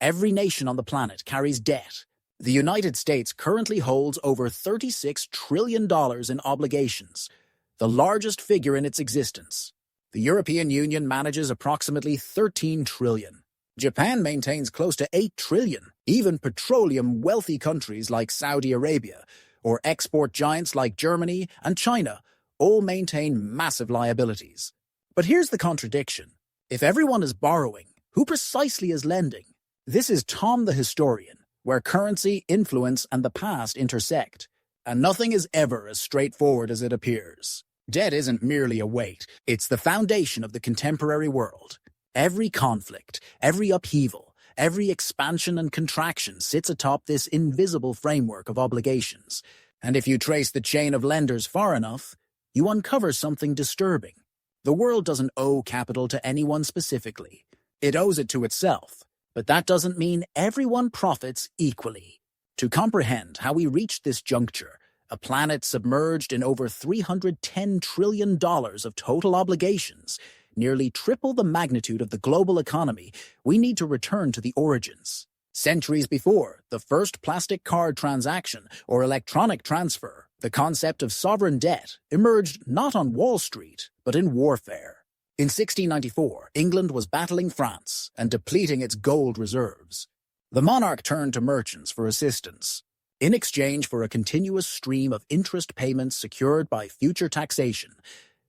Every nation on the planet carries debt. The United States currently holds over $36 trillion in obligations, the largest figure in its existence. The European Union manages approximately 13 trillion. Japan maintains close to 8 trillion. Even petroleum-wealthy countries like Saudi Arabia or export giants like Germany and China all maintain massive liabilities. But here's the contradiction. If everyone is borrowing, who precisely is lending? This is Tom the Historian, where currency, influence, and the past intersect. And nothing is ever as straightforward as it appears. Debt isn't merely a weight, it's the foundation of the contemporary world. Every conflict, every upheaval, every expansion and contraction sits atop this invisible framework of obligations. And if you trace the chain of lenders far enough, you uncover something disturbing. The world doesn't owe capital to anyone specifically. It owes it to itself. But that doesn't mean everyone profits equally. To comprehend how we reached this juncture, a planet submerged in over $310 trillion of total obligations, nearly triple the magnitude of the global economy, we need to return to the origins. Centuries before the first plastic card transaction or electronic transfer, the concept of sovereign debt emerged not on Wall Street, but in warfare. In 1694, England was battling France and depleting its gold reserves. The monarch turned to merchants for assistance. In exchange for a continuous stream of interest payments secured by future taxation,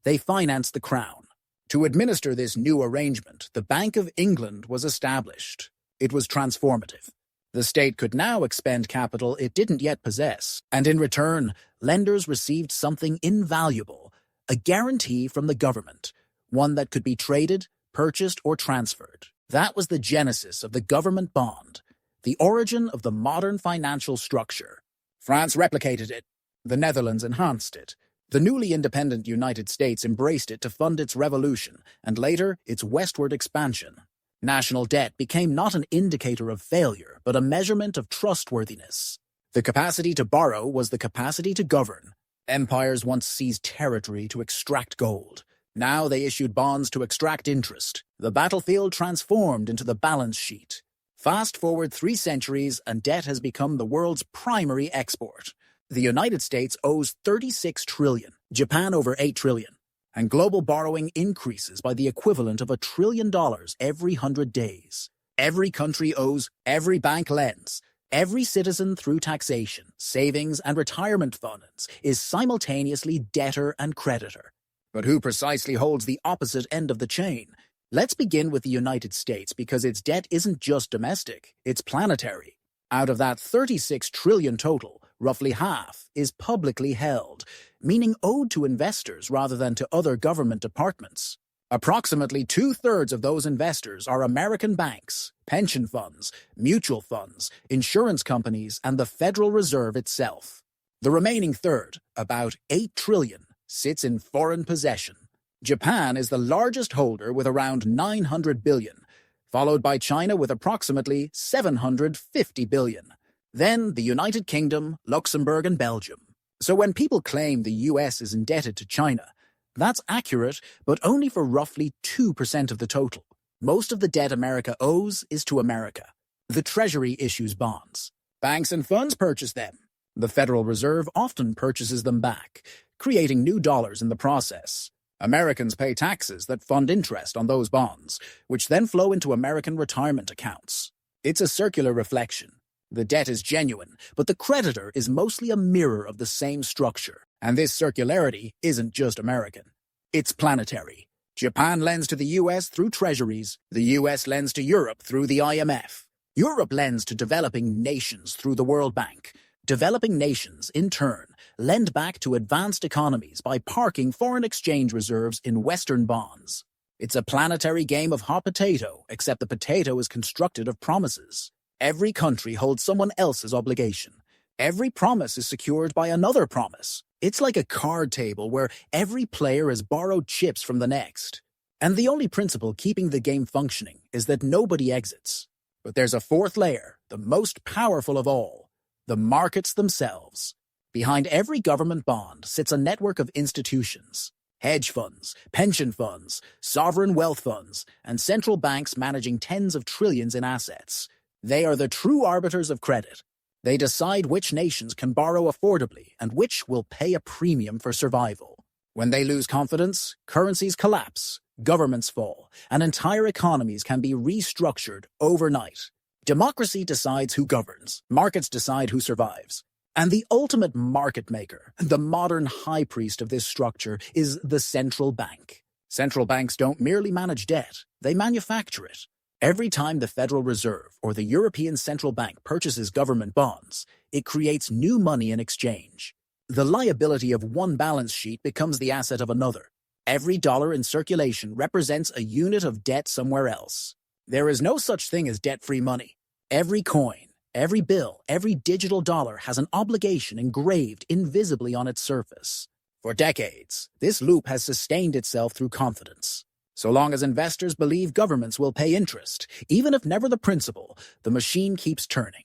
they financed the crown. To administer this new arrangement, the Bank of England was established. It was transformative. The state could now expend capital it didn't yet possess, and in return, lenders received something invaluable, a guarantee from the government, one that could be traded, purchased, or transferred. That was the genesis of the government bond, the origin of the modern financial structure. France replicated it. The Netherlands enhanced it. The newly independent United States embraced it to fund its revolution and later its westward expansion. National debt became not an indicator of failure, but a measurement of trustworthiness. The capacity to borrow was the capacity to govern. Empires once seized territory to extract gold. Now they issued bonds to extract interest. The battlefield transformed into the balance sheet. Fast forward 3 centuries and debt has become the world's primary export. The United States owes 36 trillion, Japan over 8 trillion, and global borrowing increases by the equivalent of $1 trillion every 100 days. Every country owes, every bank lends. Every citizen through taxation, savings, and retirement funds is simultaneously debtor and creditor. But who precisely holds the opposite end of the chain? Let's begin with the United States because its debt isn't just domestic, it's planetary. Out of that 36 trillion total, roughly half is publicly held, meaning owed to investors rather than to other government departments. Approximately 2/3 of those investors are American banks, pension funds, mutual funds, insurance companies, and the Federal Reserve itself. The remaining third, about 8 trillion, sits in foreign possession. Japan is the largest holder with around 900 billion, followed by China with approximately 750 billion. Then the United Kingdom, Luxembourg, and Belgium. So when people claim the US is indebted to China, that's accurate, but only for roughly 2% of the total. Most of the debt America owes is to America. The Treasury issues bonds. Banks and funds purchase them. The Federal Reserve often purchases them back, creating new dollars in the process. Americans pay taxes that fund interest on those bonds, which then flow into American retirement accounts. It's a circular reflection. The debt is genuine, but the creditor is mostly a mirror of the same structure. And this circularity isn't just American. It's planetary. Japan lends to the US through treasuries. The US lends to Europe through the IMF. Europe lends to developing nations through the World Bank. Developing nations, in turn, lend back to advanced economies by parking foreign exchange reserves in Western bonds. It's a planetary game of hot potato, except the potato is constructed of promises. Every country holds someone else's obligation. Every promise is secured by another promise. It's like a card table where every player has borrowed chips from the next. And the only principle keeping the game functioning is that nobody exits. But there's a fourth layer, the most powerful of all, the markets themselves. Behind every government bond sits a network of institutions, hedge funds, pension funds, sovereign wealth funds, and central banks managing tens of trillions in assets. They are the true arbiters of credit. They decide which nations can borrow affordably and which will pay a premium for survival. When they lose confidence, currencies collapse, governments fall, and entire economies can be restructured overnight. Democracy decides who governs, markets decide who survives. And the ultimate market maker, the modern high priest of this structure, is the central bank. Central banks don't merely manage debt, they manufacture it. Every time the Federal Reserve or the European Central Bank purchases government bonds, it creates new money in exchange. The liability of one balance sheet becomes the asset of another. Every dollar in circulation represents a unit of debt somewhere else. There is no such thing as debt-free money. Every coin, every bill, every digital dollar has an obligation engraved invisibly on its surface. For decades, this loop has sustained itself through confidence. So long as investors believe governments will pay interest, even if never the principal, the machine keeps turning.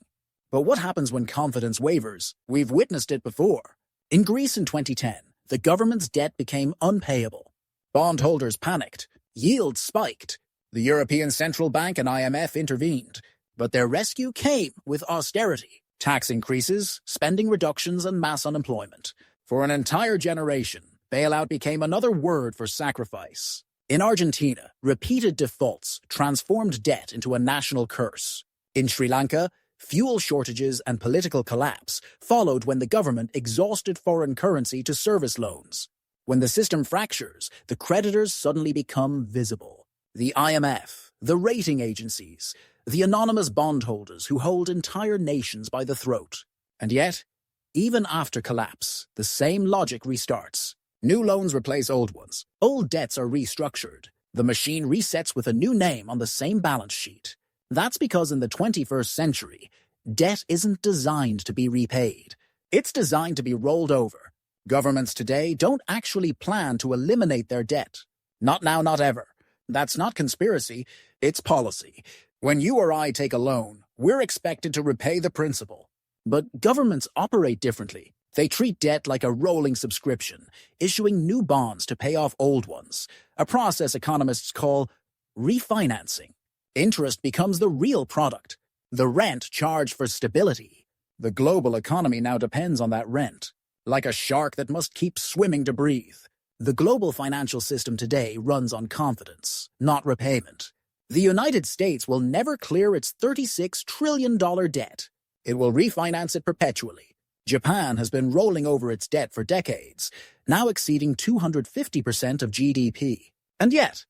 But what happens when confidence wavers? We've witnessed it before. In Greece in 2010, the government's debt became unpayable. Bondholders panicked. Yields spiked. The European Central Bank and IMF intervened. But their rescue came with austerity, tax increases, spending reductions, and mass unemployment. For an entire generation, bailout became another word for sacrifice. In Argentina, repeated defaults transformed debt into a national curse. In Sri Lanka, fuel shortages and political collapse followed when the government exhausted foreign currency to service loans. When the system fractures, the creditors suddenly become visible. The IMF, the rating agencies, the anonymous bondholders who hold entire nations by the throat. And yet, even after collapse, the same logic restarts. New loans replace old ones. Old debts are restructured. The machine resets with a new name on the same balance sheet. That's because in the 21st century, debt isn't designed to be repaid. It's designed to be rolled over. Governments today don't actually plan to eliminate their debt. Not now, not ever. That's not conspiracy, it's policy. When you or I take a loan, we're expected to repay the principal. But governments operate differently. They treat debt like a rolling subscription, issuing new bonds to pay off old ones, a process economists call refinancing. Interest becomes the real product, the rent charged for stability. The global economy now depends on that rent, like a shark that must keep swimming to breathe. The global financial system today runs on confidence, not repayment. The United States will never clear its $36 trillion debt. It will refinance it perpetually. Japan has been rolling over its debt for decades, now exceeding 250% of GDP. And yet,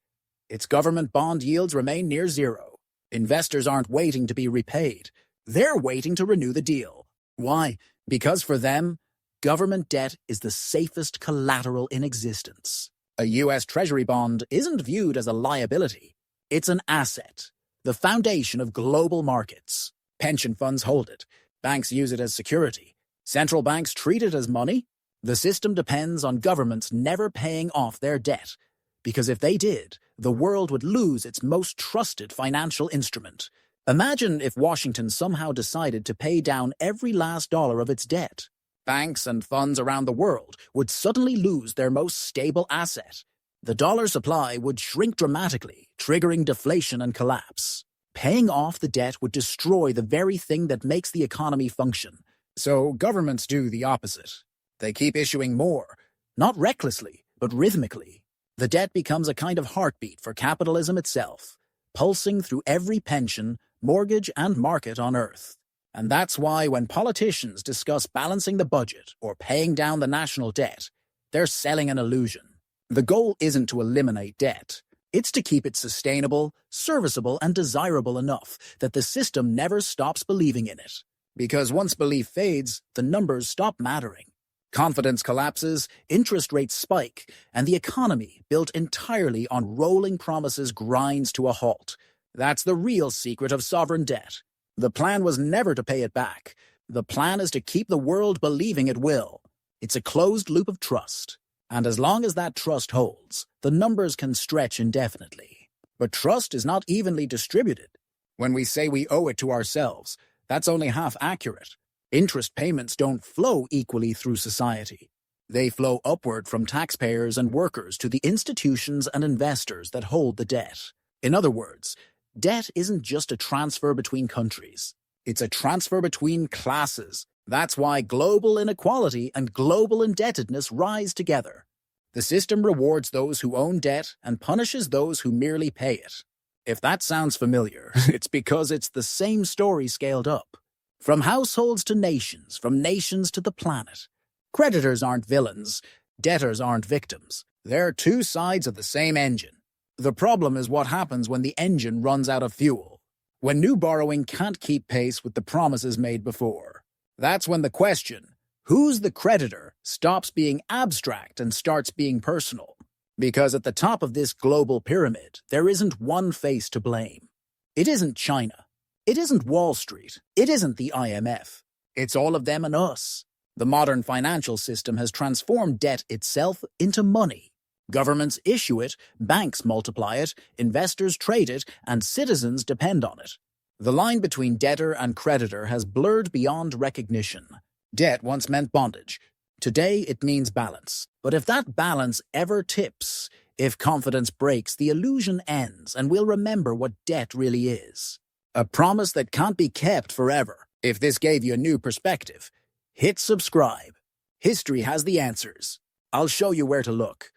its government bond yields remain near zero. Investors aren't waiting to be repaid. They're waiting to renew the deal. Why? Because for them, government debt is the safest collateral in existence. A U.S. Treasury bond isn't viewed as a liability. It's an asset, the foundation of global markets. Pension funds hold it. Banks use it as security. Central banks treat it as money. The system depends on governments never paying off their debt, because if they did, the world would lose its most trusted financial instrument. Imagine if Washington somehow decided to pay down every last dollar of its debt. Banks and funds around the world would suddenly lose their most stable asset. The dollar supply would shrink dramatically, triggering deflation and collapse. Paying off the debt would destroy the very thing that makes the economy function. So governments do the opposite. They keep issuing more, not recklessly, but rhythmically. The debt becomes a kind of heartbeat for capitalism itself, pulsing through every pension, mortgage, and market on Earth. And that's why when politicians discuss balancing the budget or paying down the national debt, they're selling an illusion. The goal isn't to eliminate debt. It's to keep it sustainable, serviceable, and desirable enough that the system never stops believing in it. Because once belief fades, the numbers stop mattering. Confidence collapses, interest rates spike, and the economy, built entirely on rolling promises, grinds to a halt. That's the real secret of sovereign debt. The plan was never to pay it back. The plan is to keep the world believing it will. It's a closed loop of trust. And as long as that trust holds, the numbers can stretch indefinitely. But trust is not evenly distributed. When we say we owe it to ourselves, that's only half accurate. Interest payments don't flow equally through society. They flow upward from taxpayers and workers to the institutions and investors that hold the debt. In other words, Debt isn't just a transfer between countries. It's a transfer between classes. That's why global inequality and global indebtedness rise together. The system rewards those who own debt and punishes those who merely pay it. If that sounds familiar, it's because it's the same story scaled up. From households to nations, from nations to the planet. Creditors aren't villains. Debtors aren't victims. They're two sides of the same engine. The problem is what happens when the engine runs out of fuel. When new borrowing can't keep pace with the promises made before. That's when the question, who's the creditor, stops being abstract and starts being personal. Because at the top of this global pyramid, there isn't one face to blame. It isn't China. It isn't Wall Street. It isn't the IMF. It's all of them and us. The modern financial system has transformed debt itself into money. Governments issue it, banks multiply it, investors trade it, and citizens depend on it. The line between debtor and creditor has blurred beyond recognition. Debt once meant bondage. Today it means balance. But if that balance ever tips, if confidence breaks, the illusion ends, and we'll remember what debt really is. A promise that can't be kept forever. If this gave you a new perspective, hit subscribe. History has the answers. I'll show you where to look.